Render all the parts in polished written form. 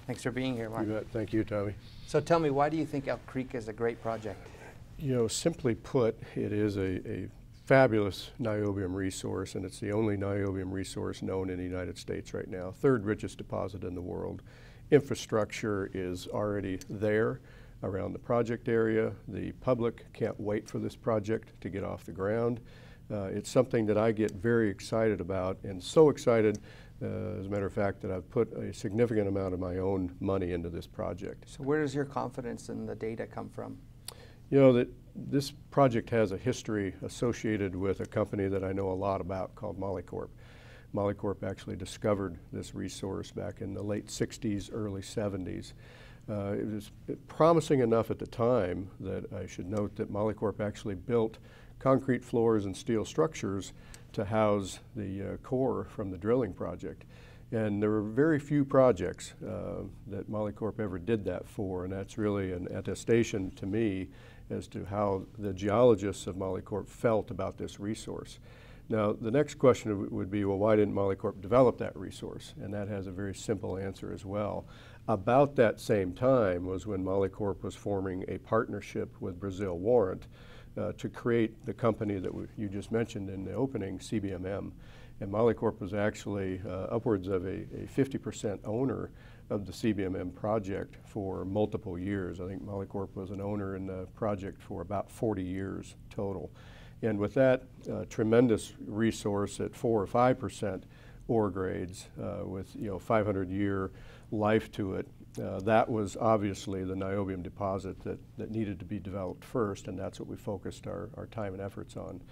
Thanks for being here, Mark. You bet. Thank you, Tommy. So tell me, why do you think Elk Creek is a great project? You know, simply put, it is a fabulous niobium resource, and it's the only niobium resource known in the United States right now. Third richest deposit in the world. Infrastructure is already there around the project area. The public can't wait for this project to get off the ground. It's something that I get very excited about, and so excited, as a matter of fact, that I've put a significant amount of my own money into this project. So where does your confidence in the data come from? You know, that this project has a history associated with a company that I know a lot about called NioCorp. NioCorp actually discovered this resource back in the late 60s, early 70s. It was promising enough at the time that I should note that NioCorp actually built concrete floors and steel structures to house the core from the drilling project. And there were very few projects that NioCorp ever did that for, and that's really an attestation to me as to how the geologists of NioCorp felt about this resource. Now, the next question would be, well, why didn't NioCorp develop that resource? And that has a very simple answer as well. About that same time was when NioCorp was forming a partnership with Brazil Warrant to create the company that you just mentioned in the opening, CBMM. And NioCorp was actually upwards of a 50% owner of the CBMM project for multiple years. I think NioCorp was an owner in the project for about 40 years total. And with that tremendous resource at 4 or 5% ore grades with 500-year life to it, that was obviously the niobium deposit that needed to be developed first, and that's what we focused our time and efforts on.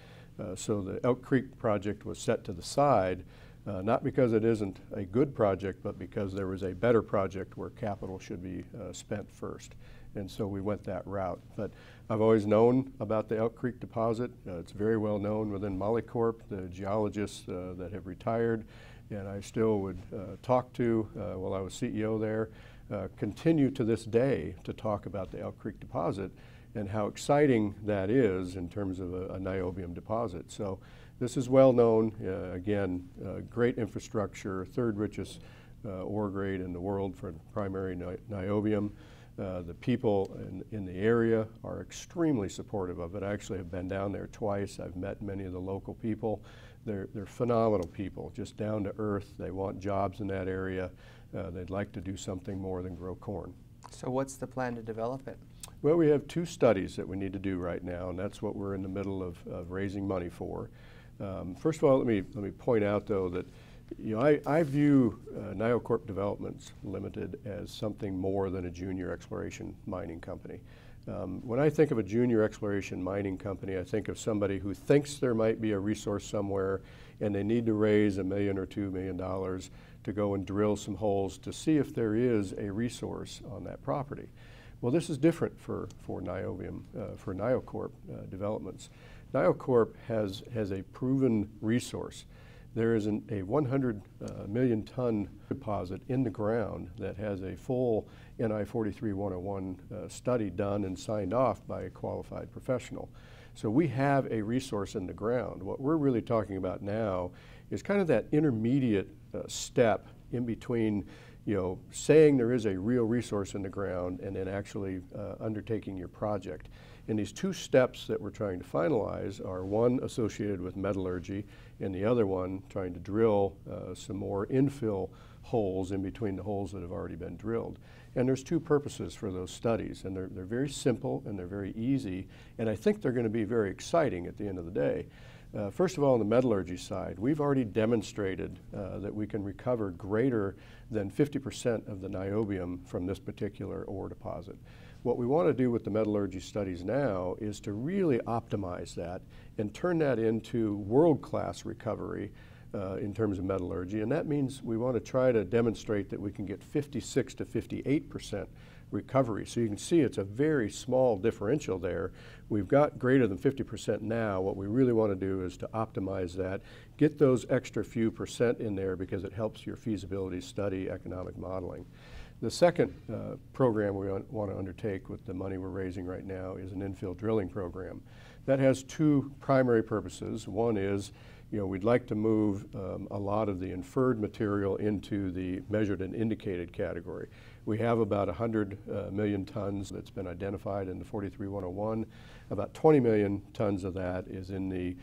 So the Elk Creek project was set to the side, not because it isn't a good project, but because there was a better project where capital should be spent first. And so we went that route. But I've always known about the Elk Creek deposit. It's very well known within NioCorp, the geologists that have retired, and I still would talk to, while I was CEO there, continue to this day to talk about the Elk Creek deposit and how exciting that is in terms of a niobium deposit. So this is well known, again, great infrastructure, third richest ore grade in the world for primary niobium. The people in the area are extremely supportive of it. I actually have been down there twice. I've met many of the local people. They're phenomenal people, just down to earth. They want jobs in that area. They'd like to do something more than grow corn. So what's the plan to develop it? Well, we have 2 studies that we need to do right now, and that's what we're in the middle of raising money for. First of all, let me point out, though, that I view NioCorp Developments Ltd. As something more than a junior exploration mining company. When I think of a junior exploration mining company, I think of somebody who thinks there might be a resource somewhere and they need to raise $1 million or $2 million to go and drill some holes to see if there is a resource on that property. Well, this is different for niobium, for NioCorp Developments. NioCorp has a proven resource. There is a 100 million ton deposit in the ground that has a full NI 43-101 study done and signed off by a qualified professional. So we have a resource in the ground. What we're really talking about now is kind of that intermediate step in between, saying there is a real resource in the ground and then actually undertaking your project. And these 2 steps that we're trying to finalize are one associated with metallurgy and the other one trying to drill some more infill holes in between the holes that have already been drilled. And there's 2 purposes for those studies, and they're very simple and they're very easy, and I think they're going to be very exciting at the end of the day. First of all, on the metallurgy side, we've already demonstrated that we can recover greater than 50% of the niobium from this particular ore deposit. What we want to do with the metallurgy studies now is to really optimize that and turn that into world-class recovery in terms of metallurgy, and that means we want to try to demonstrate that we can get 56 to 58% recovery. So you can see it's a very small differential there. We've got greater than 50% now. What we really want to do is to optimize that, get those extra few percent in there because it helps your feasibility study, economic modeling. The second program we want to undertake with the money we're raising right now is an infill drilling program. That has 2 primary purposes. One is, we'd like to move a lot of the inferred material into the measured and indicated category. We have about 100 million tons that's been identified in the 43-101. About 20 million tons of that is in the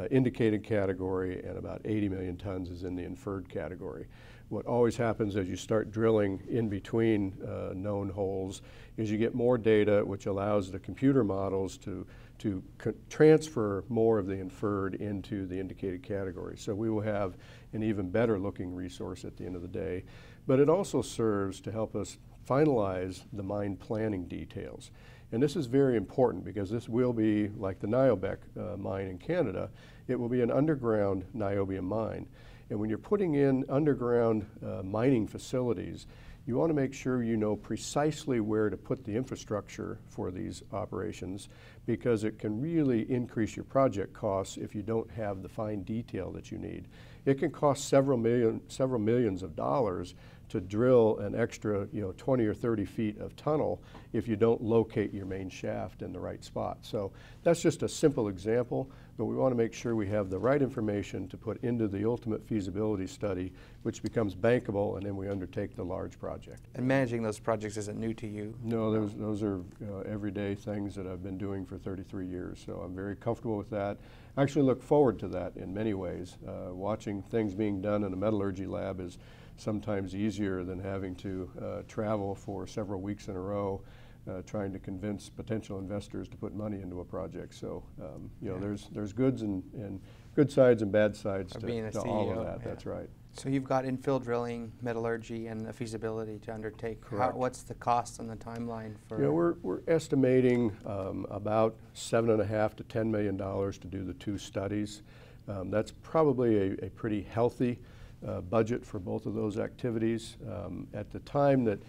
indicated category, and about 80 million tons is in the inferred category. What always happens as you start drilling in between known holes is you get more data, which allows the computer models to transfer more of the inferred into the indicated category. So we will have an even better looking resource at the end of the day. But it also serves to help us finalize the mine planning details. And this is very important because this will be like the Niobec mine in Canada. It will be an underground niobium mine. And when you're putting in underground mining facilities, you want to make sure you know precisely where to put the infrastructure for these operations, because it can really increase your project costs if you don't have the fine detail that you need. It can cost several millions of dollars to drill an extra 20 or 30 feet of tunnel if you don't locate your main shaft in the right spot. So that's just a simple example, but we want to make sure we have the right information to put into the ultimate feasibility study, which becomes bankable, and then we undertake the large project. And managing those projects isn't new to you? No, those are everyday things that I've been doing for 33 years, so I'm very comfortable with that. I actually look forward to that in many ways. Watching things being done in a metallurgy lab is sometimes easier than having to travel for several weeks in a row trying to convince potential investors to put money into a project. So there's goods and good sides and bad sides to all of that. Yeah. That's right. So you've got infill drilling, metallurgy, and a feasibility to undertake. Correct. What's the cost and the timeline for? We're estimating about $7.5 to $10 million to do the two studies. That's probably a pretty healthy budget for both of those activities. At the time that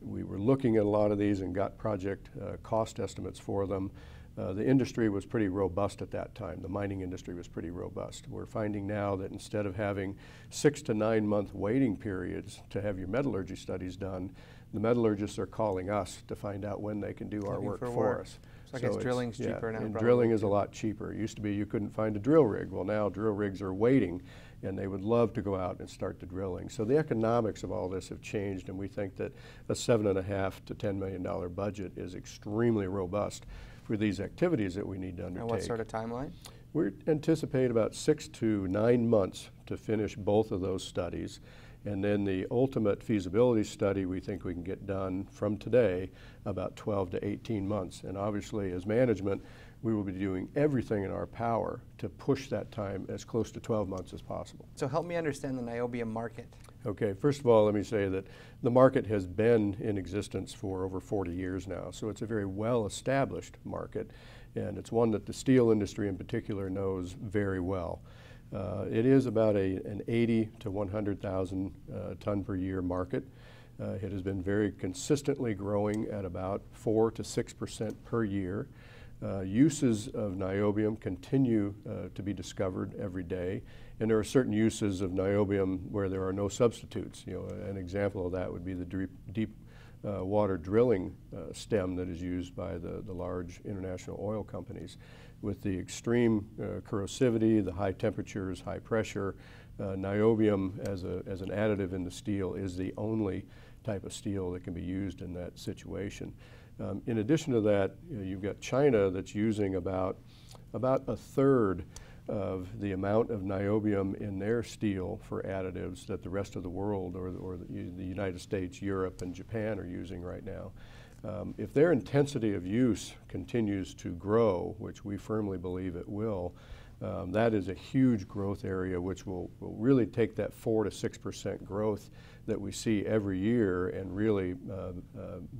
we were looking at a lot of these and got project cost estimates for them, the industry was pretty robust at that time. The mining industry was pretty robust. We're finding now that instead of having 6 to 9 month waiting periods to have your metallurgy studies done, the metallurgists are calling us to find out when they can do our work for us. So I guess drilling's cheaper now. And drilling is a lot cheaper. It used to be you couldn't find a drill rig. Well, now drill rigs are waiting, and they would love to go out and start the drilling. So the economics of all this have changed, and we think that a $7.5 to $10 million budget is extremely robust for these activities that we need to undertake. And what sort of timeline? We anticipate about 6 to 9 months to finish both of those studies. And then the ultimate feasibility study we think we can get done from today about 12 to 18 months. And obviously as management, we will be doing everything in our power to push that time as close to 12 months as possible. So help me understand the niobium market. Okay, first of all, let me say that the market has been in existence for over 40 years now. So it's a very well-established market, and it's one that the steel industry in particular knows very well. It is about an 80 to 100,000 ton per year market. It has been very consistently growing at about 4 to 6% per year. Uses of niobium continue to be discovered every day, and there are certain uses of niobium where there are no substitutes. An example of that would be the deep water drilling stem that is used by the large international oil companies. With the extreme corrosivity, the high temperatures, high pressure, niobium as an additive in the steel is the only type of steel that can be used in that situation. In addition to that, you've got China that's using about a third of the amount of niobium in their steel for additives that the rest of the world or the United States, Europe, and Japan are using right now. If their intensity of use continues to grow, which we firmly believe it will, that is a huge growth area which will really take that 4 to 6% growth that we see every year and really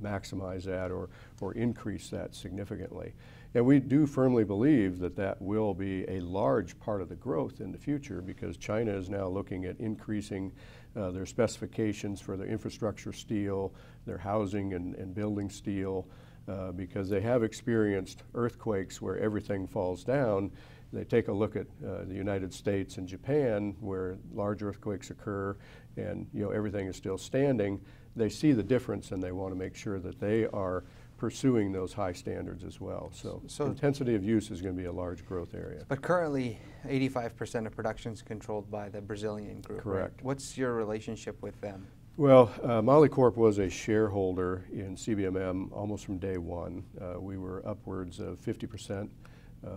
maximize that or increase that significantly. And we do firmly believe that that will be a large part of the growth in the future, because China is now looking at increasing their specifications for their infrastructure steel, their housing and building steel, because they have experienced earthquakes where everything falls down. They take a look at the United States and Japan, where large earthquakes occur and everything is still standing. They see the difference, and they want to make sure that they are pursuing those high standards as well. So intensity of use is going to be a large growth area. But currently, 85% of production is controlled by the Brazilian group. Correct. Right? What's your relationship with them? Well, NioCorp was a shareholder in CBMM almost from day one. We were upwards of 50%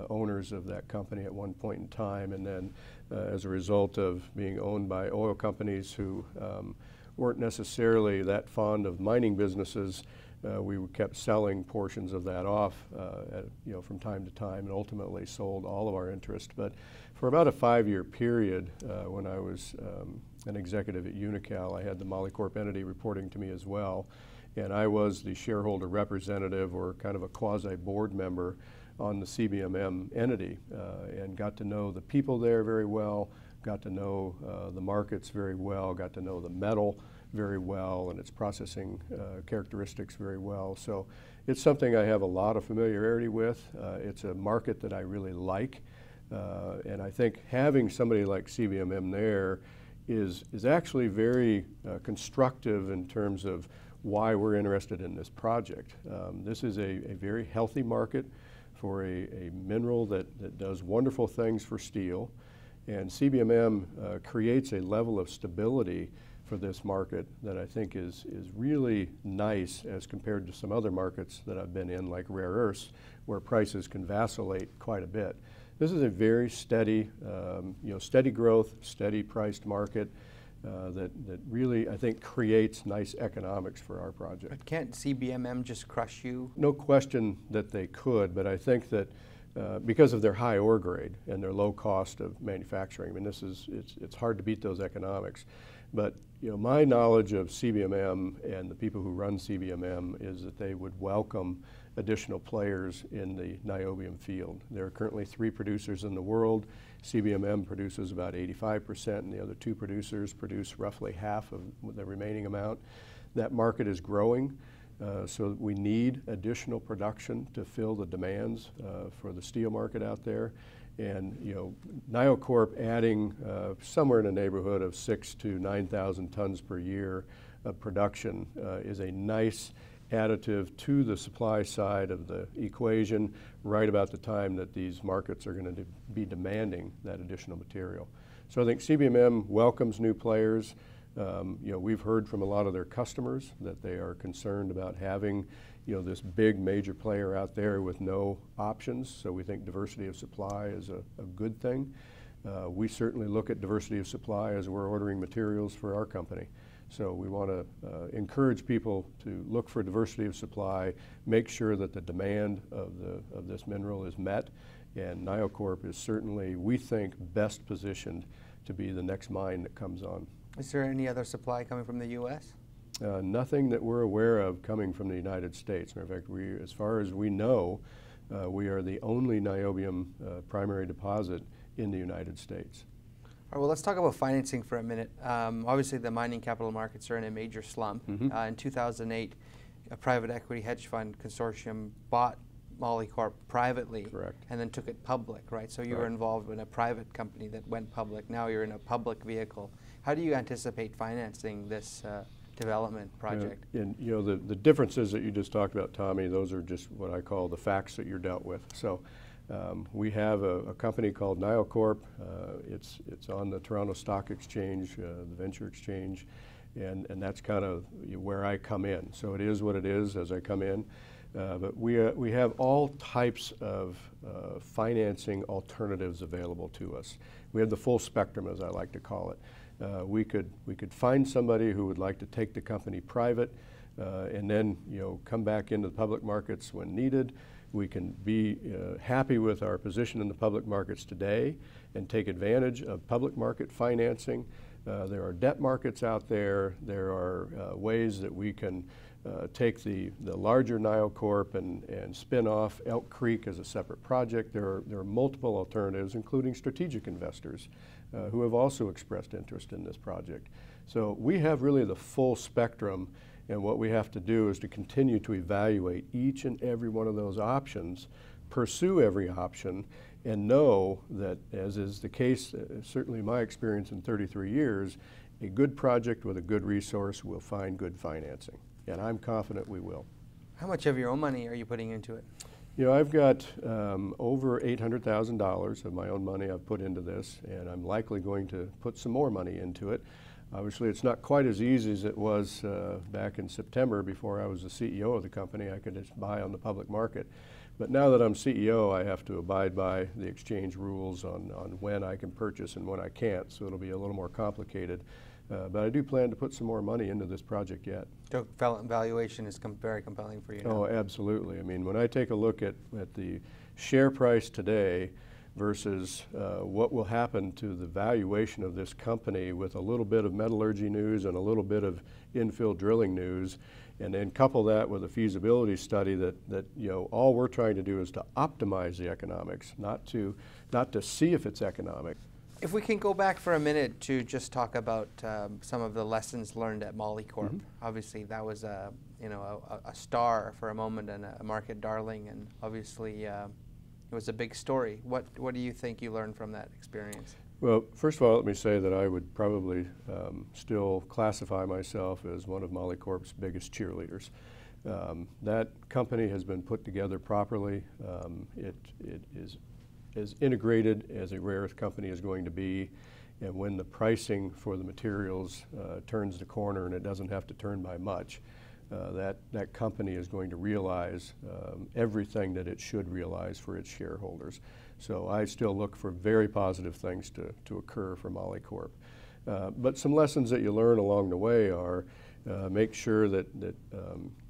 owners of that company at one point in time, and then as a result of being owned by oil companies who weren't necessarily that fond of mining businesses, we kept selling portions of that off from time to time, and ultimately sold all of our interest. But for about a 5-year period, when I was an executive at Unocal, I had the NioCorp entity reporting to me as well, and I was the shareholder representative, or kind of a quasi-board member, on the CBMM entity, and got to know the people there very well, got to know the markets very well, got to know the metal very well and its processing characteristics very well. So it's something I have a lot of familiarity with. It's a market that I really like, and I think having somebody like CBMM there is actually very constructive in terms of why we're interested in this project. This is a very healthy market for a mineral that does wonderful things for steel, and CBMM creates a level of stability for this market that I think is really nice as compared to some other markets that I've been in, like rare earths, where prices can vacillate quite a bit. This is a very steady, steady growth, steady priced market that really, I think, creates nice economics for our project. But can't CBMM just crush you? No question that they could, but I think that because of their high ore grade and their low cost of manufacturing, I mean, it's hard to beat those economics. But my knowledge of CBMM and the people who run CBMM is that they would welcome additional players in the niobium field. There are currently 3 producers in the world. CBMM produces about 85%, and the other 2 producers produce roughly half of the remaining amount. That market is growing, so we need additional production to fill the demands for the steel market out there. And NioCorp adding somewhere in the neighborhood of 6,000 to 9,000 tons per year of production is a nice additive to the supply side of the equation right about the time that these markets are going to be demanding that additional material. So I think CBMM welcomes new players. We've heard from a lot of their customers that they are concerned about having this big major player out there with no options, so we think diversity of supply is a good thing. We certainly look at diversity of supply as we're ordering materials for our company. So we want to encourage people to look for diversity of supply, make sure that the demand of this mineral is met, and NioCorp is certainly, we think, best positioned to be the next mine that comes on. Is there any other supply coming from the U.S.? Nothing that we're aware of coming from the United States. In fact, as far as we know, we are the only niobium primary deposit in the United States. All right, well, let's talk about financing for a minute. Obviously, the mining capital markets are in a major slump. Mm-hmm. In 2008, a private equity hedge fund consortium bought NioCorp privately. Correct. And then took it public, right? So you were involved in a private company that went public. Now you're in a public vehicle. How do you anticipate financing this development project? And the differences that you just talked about, Tommy, those are just what I call the facts that you're dealt with. So we have a company called NioCorp. It's on the Toronto Stock Exchange, the Venture Exchange, and that's kind of where I come in. So it is what it is as I come in. But we have all types of financing alternatives available to us. We have the full spectrum, as I like to call it. We could find somebody who would like to take the company private and then come back into the public markets when needed. We can be happy with our position in the public markets today and take advantage of public market financing. There are debt markets out there. There are ways that we can take the larger NioCorp and spin off Elk Creek as a separate project. There are multiple alternatives, including strategic investors who have also expressed interest in this project. So we have really the full spectrum, and what we have to do is to continue to evaluate each and every one of those options, pursue every option, and know that, as is the case, certainly in my experience in 33 years, a good project with a good resource will find good financing. And I'm confident we will. How much of your own money are you putting into it? You know, I've got over $800,000 of my own money I've put into this, and I'm likely going to put some more money into it. Obviously, it's not quite as easy as it was back in September before I was the CEO of the company. I could just buy on the public market. But now that I'm CEO, I have to abide by the exchange rules on when I can purchase and when I can't, so it'll be a little more complicated. But I do plan to put some more money into this project yet. So valuation is very compelling for you now. Oh, absolutely. I mean, when I take a look at the share price today versus what will happen to the valuation of this company with a little bit of metallurgy news and a little bit of infill drilling news, and then couple that with a feasibility study that you know, all we're trying to do is to optimize the economics, not to see if it's economic. If we can go back for a minute to just talk about some of the lessons learned at NioCorp. Mm-hmm. Obviously, that was a star for a moment and a market darling, and obviously it was a big story. What do you think you learned from that experience? Well, first of all, let me say that I would probably still classify myself as one of NioCorp's biggest cheerleaders. That company has been put together properly. It is as integrated as a rare earth company is going to be, and when the pricing for the materials turns the corner, and it doesn't have to turn by much, that company is going to realize everything that it should realize for its shareholders. So I still look for very positive things to occur for NioCorp. But some lessons that you learn along the way are make sure that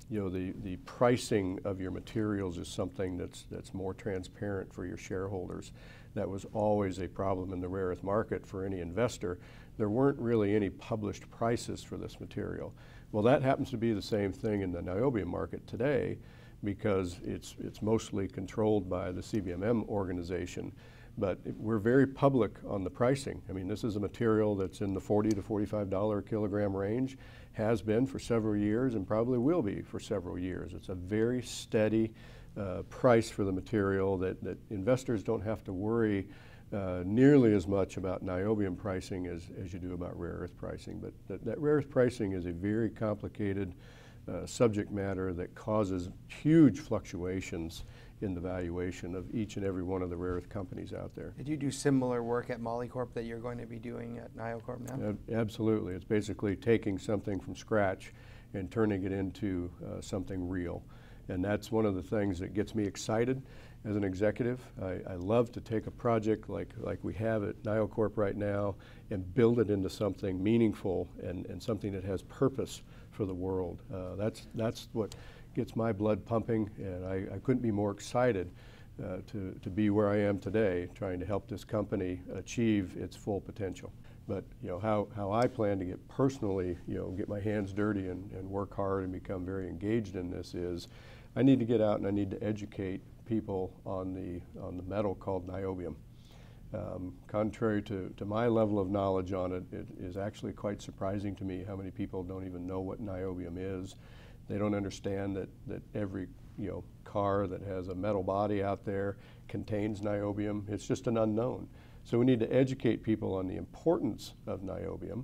you know, the pricing of your materials is something that's more transparent for your shareholders. That was always a problem in the rare earth market for any investor. There weren't really any published prices for this material. Well, that happens to be the same thing in the niobium market today, because it's mostly controlled by the CBMM organization. But we're very public on the pricing. I mean, this is a material that's in the $40 to $45 a kilogram range, has been for several years, and probably will be for several years. It's a very steady price for the material that investors don't have to worry nearly as much about niobium pricing as you do about rare earth pricing. But that rare earth pricing is a very complicated subject matter that causes huge fluctuations in the valuation of each and every one of the rare earth companies out there. Did you do similar work at NioCorp that you're going to be doing at NioCorp now? Absolutely. It's basically taking something from scratch and turning it into something real. And that's one of the things that gets me excited as an executive. I love to take a project like we have at NioCorp right now and build it into something meaningful and something that has purpose for the world. That's what gets my blood pumping, and I couldn't be more excited to be where I am today, trying to help this company achieve its full potential. But you know, how I plan to get personally, you know, get my hands dirty and work hard and become very engaged in this is, I need to get out and I need to educate people on the metal called niobium. Contrary to my level of knowledge on it, it is actually quite surprising to me how many people don't even know what niobium is. They don't understand that every car that has a metal body out there contains niobium. It's just an unknown. So we need to educate people on the importance of niobium.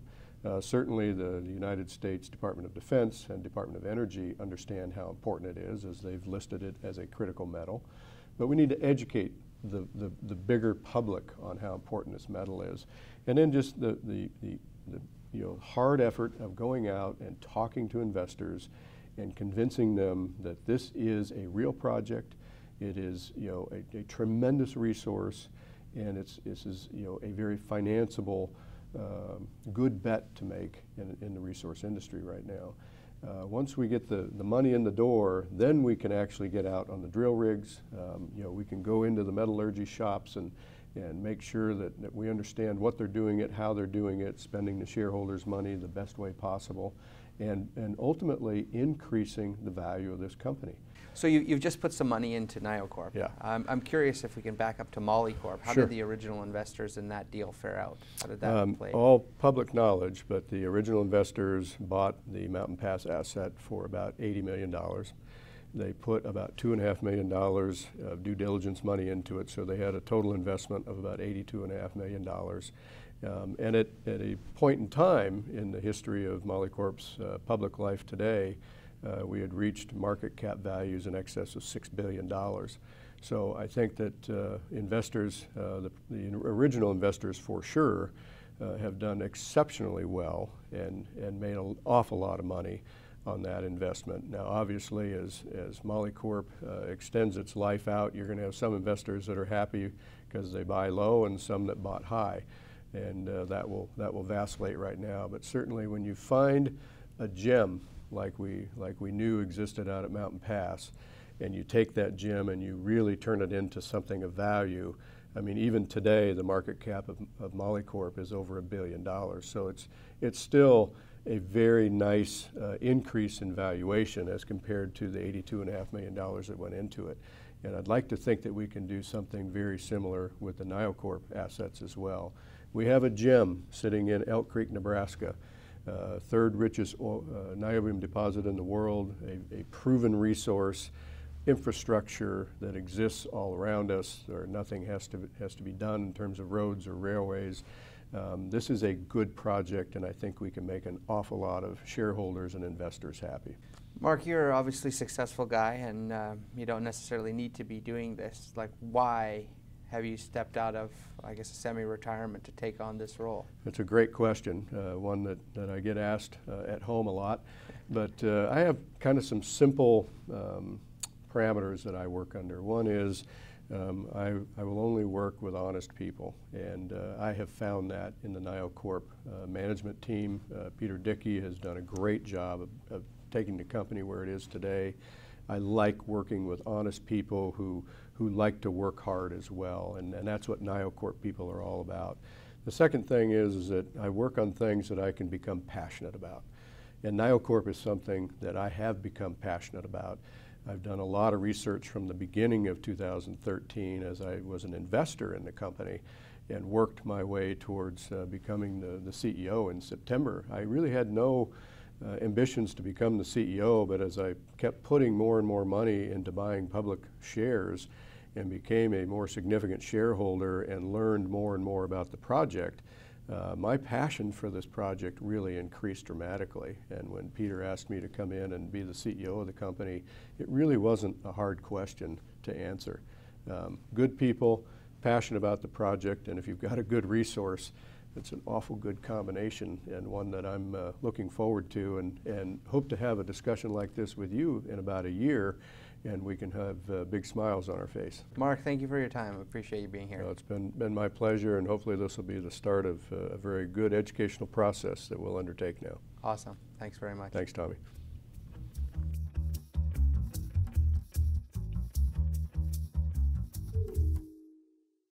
Certainly the United States Department of Defense and Department of Energy understand how important it is, as they've listed it as a critical metal. But we need to educate the bigger public on how important this metal is. And then just the hard effort of going out and talking to investors and convincing them that this is a real project. It is a tremendous resource, and this is a very financeable, good bet to make in the resource industry right now. Once we get the money in the door, then we can actually get out on the drill rigs. We can go into the metallurgy shops and make sure that we understand what they're doing it, how they're doing it, spending the shareholders' money the best way possible, and ultimately increasing the value of this company. So you've just put some money into NioCorp. Yeah. I'm curious if we can back up to NioCorp. How Sure. did the original investors in that deal fare out? How did that play? All public knowledge, but the original investors bought the Mountain Pass asset for about $80 million. They put about $2.5 million of due diligence money into it, so they had a total investment of about $82.5 million. And at a point in time in the history of NioCorp's public life today, we had reached market cap values in excess of $6 billion. So I think that investors, the original investors for sure, have done exceptionally well and made an awful lot of money on that investment. Now obviously as NioCorp extends its life out, you're going to have some investors that are happy because they buy low and some that bought high, and that will vacillate right now. But certainly when you find a gem like we knew existed out at Mountain Pass, and you take that gem and you really turn it into something of value. I mean, even today the market cap of NioCorp is over $1 billion. So it's still a very nice increase in valuation as compared to the $82.5 million that went into it. And I'd like to think that we can do something very similar with the NioCorp assets as well. We have a gem sitting in Elk Creek, Nebraska, third richest niobium deposit in the world, a proven resource, infrastructure that exists all around us, or nothing has to be done in terms of roads or railways. This is a good project, and I think we can make an awful lot of shareholders and investors happy. Mark, you're obviously a successful guy, and you don't necessarily need to be doing this. Like, why have you stepped out of, I guess, semi-retirement to take on this role? It's a great question, one that I get asked at home a lot. But I have kind of some simple parameters that I work under. One is I will only work with honest people, and I have found that in the NioCorp management team. Peter Dickey has done a great job of taking the company where it is today. I like working with honest people who like to work hard as well, and that's what NioCorp people are all about. The second thing is that I work on things that I can become passionate about, and NioCorp is something that I have become passionate about. I've done a lot of research from the beginning of 2013 as I was an investor in the company and worked my way towards becoming the CEO in September. I really had no ambitions to become the CEO, but as I kept putting more and more money into buying public shares and became a more significant shareholder and learned more and more about the project, my passion for this project really increased dramatically. And when Peter asked me to come in and be the CEO of the company, it really wasn't a hard question to answer. Good people, passionate about the project, and if you've got a good resource, it's an awful good combination, and one that I'm looking forward to, and hope to have a discussion like this with you in about a year, and we can have big smiles on our face. Mark, thank you for your time. I appreciate you being here. It's been my pleasure, and hopefully this will be the start of a very good educational process that we'll undertake now. Awesome. Thanks very much. Thanks, Tommy.